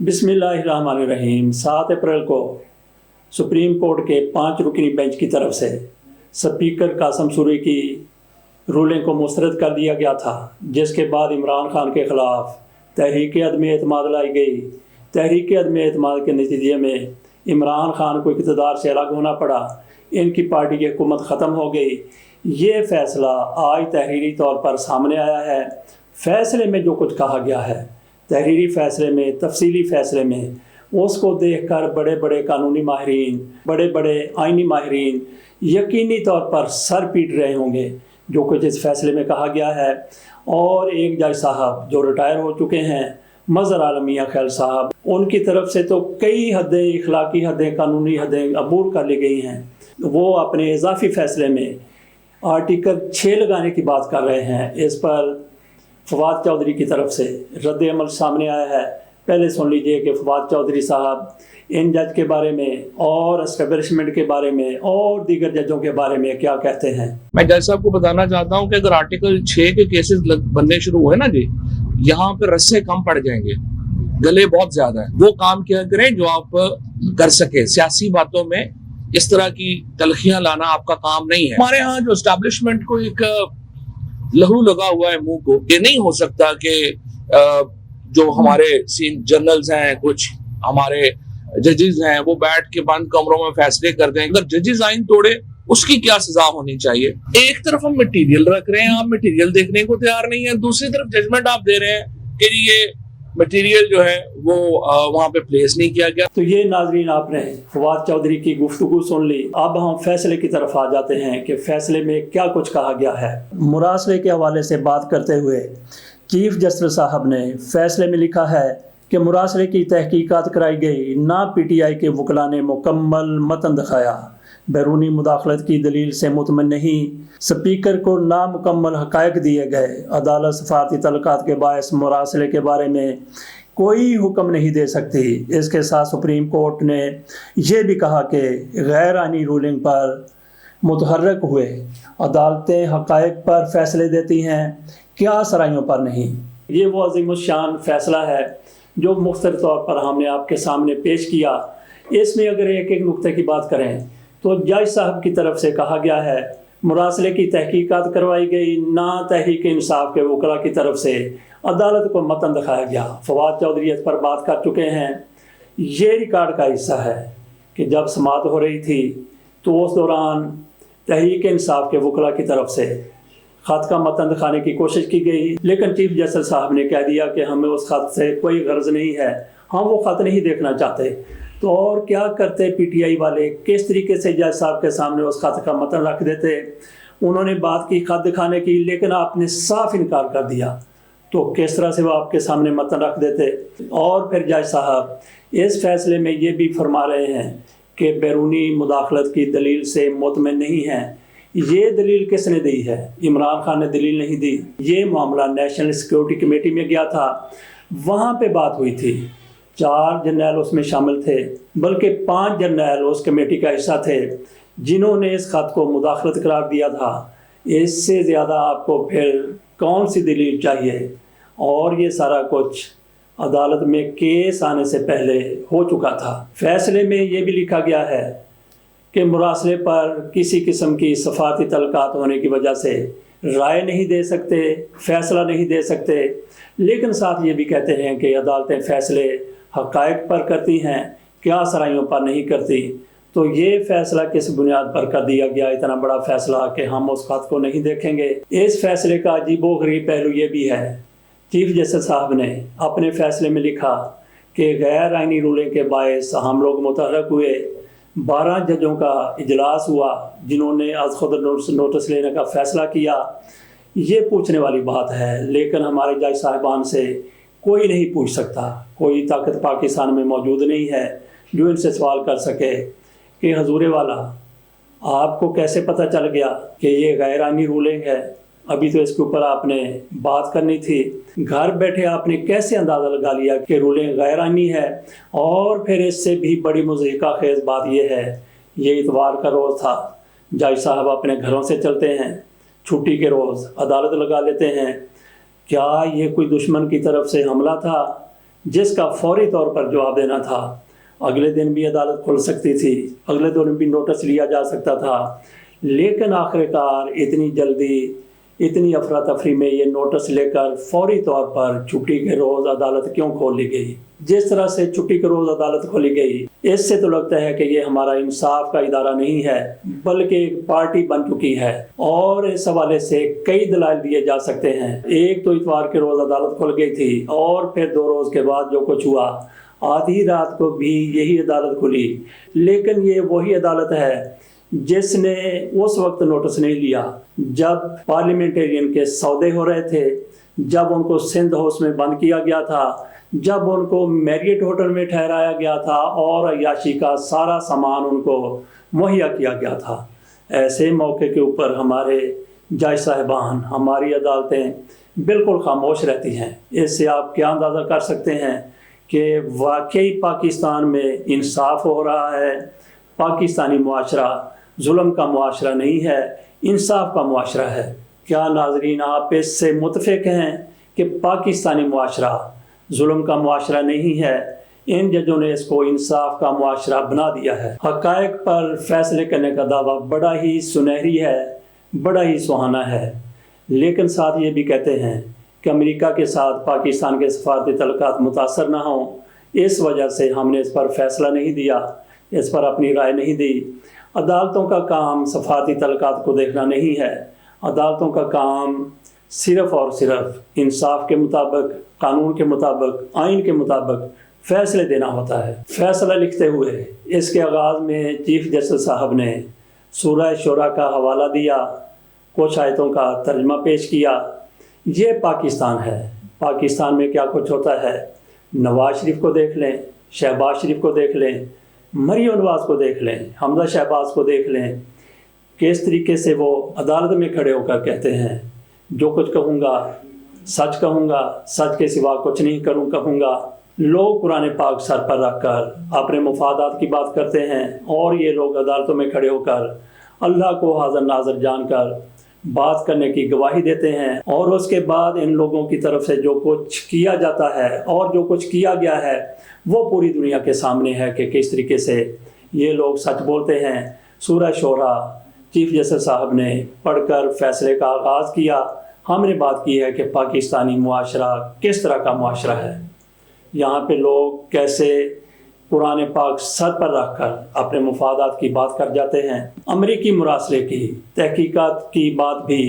बिस्मिल्लाहिर्रहमानिर्रहीम। 7 अप्रैल को supreme court के 5 रुकनी बेंच की तरफ से स्पीकर कासिम सूरी की रूलिंग को मुस्तरद कर दिया गया था, जिसके बाद इमरान खान के ख़िलाफ़ तहरीक अदम एतमाद लाई गई। तहरीक अदम एतमाद के नतीजे में इमरान खान को इक़्तिदार से अलग होना पड़ा, इनकी पार्टी की हुकूमत ख़त्म हो गई। ये फ़ैसला आज तहरीरी तौर पर सामने आया है। फ़ैसले में जो कुछ कहा गया है, तहरीरी फ़ैसले में, तफसीली फ़ैसले में, उसको देखकर बड़े बड़े कानूनी माहिरीन, बड़े बड़े आइनी माहिरीन यकीनी तौर पर सर पीट रहे होंगे जो कुछ इस फ़ैसले में कहा गया है। और एक जज साहब जो रिटायर हो चुके हैं, मज़हर आलम मियां खैल साहब, उनकी तरफ से तो कई हदें, इखलाकी हदें, कानूनी हदें अबूर कर ली गई हैं। वो अपने इजाफी फ़ैसले में आर्टिकल 6 लगाने की बात कर रहे हैं। इस पर फवाद चौधरी की तरफ से रद्द अमल सामने आया है। पहले सुन लीजिए कि फवाद चौधरी साहब इन जज के बारे में और एस्टेब्लिशमेंट के बारे में और दीगर जजों के बारे में क्या कहते हैं। मैं जज साहब को बताना चाहता हूं कि अगर आर्टिकल 6 के केसेस बनने शुरू हुए ना जी, यहाँ पे रस्से कम पड़ जाएंगे, गले बहुत ज्यादा है। वो काम किया करें जो आप कर सके। सियासी बातों में इस तरह की तलखियां लाना आपका काम नहीं है। हमारे यहाँ जो एस्टेब्लिशमेंट को एक लहू लगा हुआ है मुंह को, ये नहीं हो सकता कि जो हमारे जनरल्स हैं, कुछ हमारे जजेस हैं, वो बैठ के बंद कमरों में फैसले कर दें। अगर जजेस आइन तोड़े उसकी क्या सजा होनी चाहिए? एक तरफ हम मटेरियल रख रहे हैं, आप मटेरियल देखने को तैयार नहीं है, दूसरी तरफ जजमेंट आप दे रहे हैं कि ये मटेरियल जो है वो वहाँ पे प्लेस नहीं किया गया। तो ये नाजरीन, आपने फवाद चौधरी की गुफ्तगू सुन ली। अब हम फैसले की तरफ आ जाते हैं कि फैसले में क्या कुछ कहा गया है। मुरासले के हवाले से बात करते हुए चीफ जस्टिस साहब ने फैसले में लिखा है कि मुरासले की तहकीकात कराई गई, ना पीटीआई के वकला ने मुकम्मल मतन दिखाया, बैरूनी मुदाखलत की दलील से मुतमन नहीं, स्पीकर को नामुकम्मल हक़ाइक़ दिए गए, अदालत सफारती तल्लुकात के बायस मुरासले के बारे में कोई हुक्म नहीं दे सकती। इसके साथ सुप्रीम कोर्ट ने यह भी कहा कि गैर आइनी रूलिंग पर मुतहर्रक हुए अदालतें हक़ाइक़ पर फैसले देती हैं, क्या सराइयों पर नहीं। ये वो अज़ीमुश्शान फ़ैसला है जो मुख्तलिफ़ तौर पर हमने आपके सामने पेश किया। इसमें अगर एक एक नुक्ते की बात करें तो जज साहब की तरफ से कहा गया है मुरासले की तहकीकात करवाई गई, ना तहरीक इंसाफ के वकला की तरफ से अदालत को मतन दिखाया गया। फवाद चौधरी इस पर बात कर चुके हैं। ये रिकॉर्ड का हिस्सा है कि जब समाअत हो रही थी तो उस दौरान तहरीक इंसाफ के वकला की तरफ से ख़त का मतन दिखाने की कोशिश की गई, लेकिन चीफ जस्टिस साहब ने कह दिया कि हमें उस ख़त से कोई गर्ज नहीं है, हम वो ख़त नहीं देखना चाहते। तो और क्या करते पीटीआई वाले, किस तरीके से जज साहब के सामने उस ख़त का मतन रख देते। उन्होंने बात की ख़त दिखाने की, लेकिन आपने साफ इनकार कर दिया, तो किस तरह से वो आपके सामने मतन रख देते। और फिर जज साहब इस फैसले में ये भी फरमा रहे हैं कि बैरूनी मुदाखलत की दलील से मुतमइन नहीं है। ये दलील किसने दी है? इमरान खान ने दलील नहीं दी। ये मामला नेशनल सिक्योरिटी कमेटी में गया था, वहाँ पे बात हुई थी। 4 जर्नैल उसमें शामिल थे, बल्कि 5 जर्नैल उस कमेटी का हिस्सा थे जिन्होंने इस ख़त को मुदाखलत करार दिया था। इससे ज़्यादा आपको फिर कौन सी दलील चाहिए? और ये सारा कुछ अदालत में केस आने से पहले हो चुका था। फैसले में ये भी लिखा गया है कि मुरासले पर किसी किस्म की सफारती तल्लुकात होने की वजह से राय नहीं दे सकते, फैसला नहीं दे सकते, लेकिन साथ ये भी कहते हैं कि अदालतें फ़ैसले हक़ाइक़ पर करती हैं, क्या सराइयों पर नहीं करती। तो ये फ़ैसला किस बुनियाद पर कर दिया गया, इतना बड़ा फ़ैसला कि हम उस ख़त को नहीं देखेंगे। इस फ़ैसले का अजीबोगरीब पहलू ये भी है, चीफ जस्टिस साहब ने अपने फ़ैसले में लिखा कि गैर आइनी रूलिंग के बायस हम लोग मुतहर्रक हुए। 12 जजों का इजलास हुआ जिन्होंने आज खुद नोटिस लेने का फ़ैसला किया। ये पूछने वाली बात है, लेकिन हमारे जज साहिबान से कोई नहीं पूछ सकता। कोई ताकत पाकिस्तान में मौजूद नहीं है जो इनसे सवाल कर सके कि हजूरे वाला, आपको कैसे पता चल गया कि ये गैर आइनी रूलिंग है? अभी तो इसके ऊपर आपने बात करनी थी। घर बैठे आपने कैसे अंदाज़ा लगा लिया कि रूलिंग गैर आइनी है? और फिर इससे भी बड़ी मुज़ीक़ा खेज़ बात यह है, ये इतवार का रोज़ था, जज साहब अपने घरों से चलते हैं, छुट्टी के रोज़ अदालत लगा लेते हैं। क्या ये कोई दुश्मन की तरफ से हमला था جس کا فوری طور پر جواب دینا تھا۔ اگلے دن بھی عدالت کھل سکتی تھی، اگلے دن بھی نوٹس لیا جا سکتا تھا، لیکن آخرکار اتنی جلدی، اتنی افراتفری میں یہ نوٹس لے کر فوری طور پر چھٹی کے روز عدالت کیوں کھولی گئی؟ جس طرح سے چھٹی کے روز عدالت کھولی گئی، اس سے تو لگتا ہے کہ یہ ہمارا انصاف کا ادارہ نہیں ہے بلکہ ایک پارٹی بن چکی ہے، اور اس حوالے سے کئی دلائل دیے جا سکتے ہیں۔ ایک تو اتوار کے روز عدالت کھل گئی تھی، اور پھر 2 روز کے بعد جو کچھ ہوا، آدھی رات کو بھی یہی عدالت کھلی، لیکن یہ وہی عدالت ہے جس نے اس وقت نوٹس نہیں لیا جب پارلیمنٹرین کے سودے ہو رہے تھے، جب ان کو سندھ ہاؤس میں بند کیا گیا تھا، جب ان کو میریٹ ہوٹل میں ٹھہرایا گیا تھا اور عیاشی کا سارا سامان ان کو مہیا کیا گیا تھا۔ ایسے موقع کے اوپر ہمارے جج صاحبان، ہماری عدالتیں بالکل خاموش رہتی ہیں۔ اس سے آپ کیا اندازہ کر سکتے ہیں کہ واقعی پاکستان میں انصاف ہو رہا ہے، پاکستانی معاشرہ ظلم کا معاشرہ نہیں ہے، انصاف کا معاشرہ ہے۔ کیا ناظرین آپ اس سے متفق ہیں کہ پاکستانی معاشرہ ظلم کا معاشرہ نہیں ہے؟ ان ججوں نے اس کو انصاف کا معاشرہ بنا دیا ہے۔ حقائق پر فیصلے کرنے کا دعویٰ بڑا ہی سنہری ہے، بڑا ہی سہانا ہے، لیکن ساتھ یہ بھی کہتے ہیں کہ امریکہ کے ساتھ پاکستان کے سفارتی تعلقات متاثر نہ ہوں، اس وجہ سے ہم نے اس پر فیصلہ نہیں دیا، اس پر اپنی رائے نہیں دی۔ عدالتوں کا کام سفارتی تعلقات کو دیکھنا نہیں ہے، عدالتوں کا کام صرف اور صرف انصاف کے مطابق، قانون کے مطابق، آئین کے مطابق فیصلے دینا ہوتا ہے۔ فیصلہ لکھتے ہوئے اس کے آغاز میں چیف جسٹس صاحب نے سورہ شورا کا حوالہ دیا، کچھ آیتوں کا ترجمہ پیش کیا۔ یہ پاکستان ہے، پاکستان میں کیا کچھ ہوتا ہے، نواز شریف کو دیکھ لیں، شہباز شریف کو دیکھ لیں، مریم نواز کو دیکھ لیں، حمزہ شہباز کو دیکھ لیں، کس طریقے سے وہ عدالت میں کھڑے ہو کر کہتے ہیں جو کچھ کہوں گا سچ کے سوا کچھ نہیں کہوں گا۔ لوگ قرآن پاک سر پر رکھ کر اپنے مفادات کی بات کرتے ہیں، اور یہ لوگ عدالتوں میں کھڑے ہو کر اللہ کو حاضر ناظر جان کر بات کرنے کی گواہی دیتے ہیں، اور اس کے بعد ان لوگوں کی طرف سے جو کچھ کیا جاتا ہے اور جو کچھ کیا گیا ہے وہ پوری دنیا کے سامنے ہے کہ کس طریقے سے یہ لوگ سچ بولتے ہیں۔ سورہ شورا چیف جسٹس صاحب نے پڑھ کر فیصلے کا آغاز کیا۔ ہم نے بات کی ہے کہ پاکستانی معاشرہ کس طرح کا معاشرہ ہے، یہاں پہ لوگ کیسے قرآن پاک سر پر رکھ کر اپنے مفادات کی بات کر جاتے ہیں۔ امریکی مراسلے کی تحقیقات کی بات بھی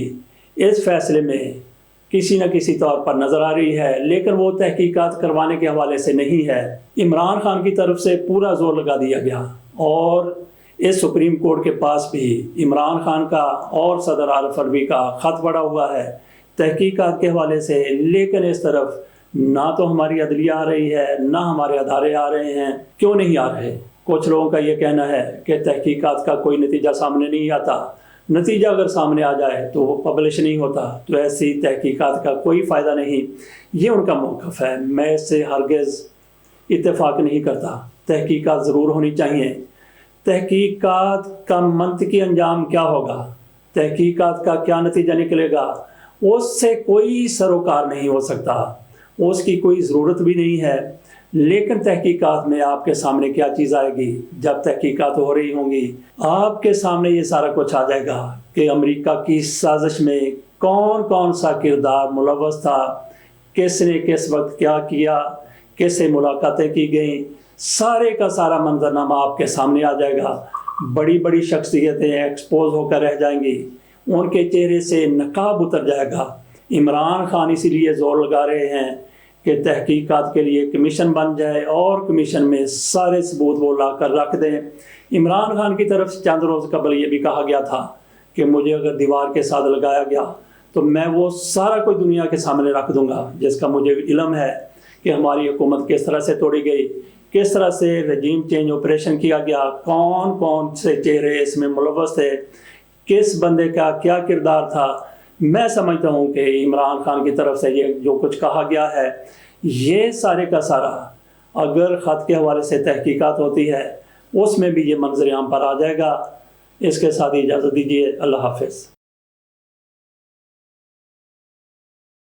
اس فیصلے میں کسی نہ کسی طور پر نظر آ رہی ہے، لیکن وہ تحقیقات کروانے کے حوالے سے نہیں ہے۔ عمران خان کی طرف سے پورا زور لگا دیا گیا، اور اس سپریم کورٹ کے پاس بھی عمران خان کا اور صدر عارف الوی کا خط پڑا ہوا ہے تحقیقات کے حوالے سے، لیکن اس طرف نہ تو ہماری عدلیہ آ رہی ہے، نہ ہمارے ادارے آ رہے ہیں۔ کیوں نہیں آ رہے؟ کچھ لوگوں کا یہ کہنا ہے کہ تحقیقات کا کوئی نتیجہ سامنے نہیں آتا، نتیجہ اگر سامنے آ جائے تو وہ پبلش نہیں ہوتا، تو ایسی تحقیقات کا کوئی فائدہ نہیں۔ یہ ان کا موقف ہے، میں اس سے ہرگز اتفاق نہیں کرتا۔ تحقیقات ضرور ہونی چاہیے۔ تحقیقات کا منطقی انجام کیا ہوگا، تحقیقات کا کیا نتیجہ نکلے گا، اس سے کوئی سروکار نہیں ہو سکتا، اس کی کوئی ضرورت بھی نہیں ہے۔ لیکن تحقیقات میں آپ کے سامنے کیا چیز آئے گی؟ جب تحقیقات ہو رہی ہوں گی آپ کے سامنے یہ سارا کچھ آ جائے گا کہ امریکہ کی سازش میں کون کون سا کردار ملوث تھا، کس نے کس وقت کیا کیا، کس سے ملاقاتیں کی گئیں، سارے کا سارا منظرنامہ آپ کے سامنے آ جائے گا۔ بڑی بڑی شخصیتیں ایکسپوز ہو کر رہ جائیں گی، ان کے چہرے سے نقاب اتر جائے گا۔ عمران خان اسی لیے زور لگا رہے ہیں کہ تحقیقات کے لیے کمیشن بن جائے، اور کمیشن میں سارے ثبوت وہ لا کر رکھ دیں۔ عمران خان کی طرف سے چند روز قبل یہ بھی کہا گیا تھا کہ مجھے اگر دیوار کے ساتھ لگایا گیا تو میں وہ سارا کوئی دنیا کے سامنے رکھ دوں گا، جس کا مجھے علم ہے کہ ہماری حکومت کس طرح سے توڑی گئی، کس طرح سے رجیم چینج آپریشن کیا گیا، کون کون سے چہرے اس میں ملوث تھے، کس بندے کا کیا کردار تھا۔ میں سمجھتا ہوں کہ عمران خان کی طرف سے یہ جو کچھ کہا گیا ہے، یہ سارے کا سارا اگر خط کے حوالے سے تحقیقات ہوتی ہے اس میں بھی یہ منظر عام پر آ جائے گا۔ اس کے ساتھ اجازت دیجیے، اللہ حافظ۔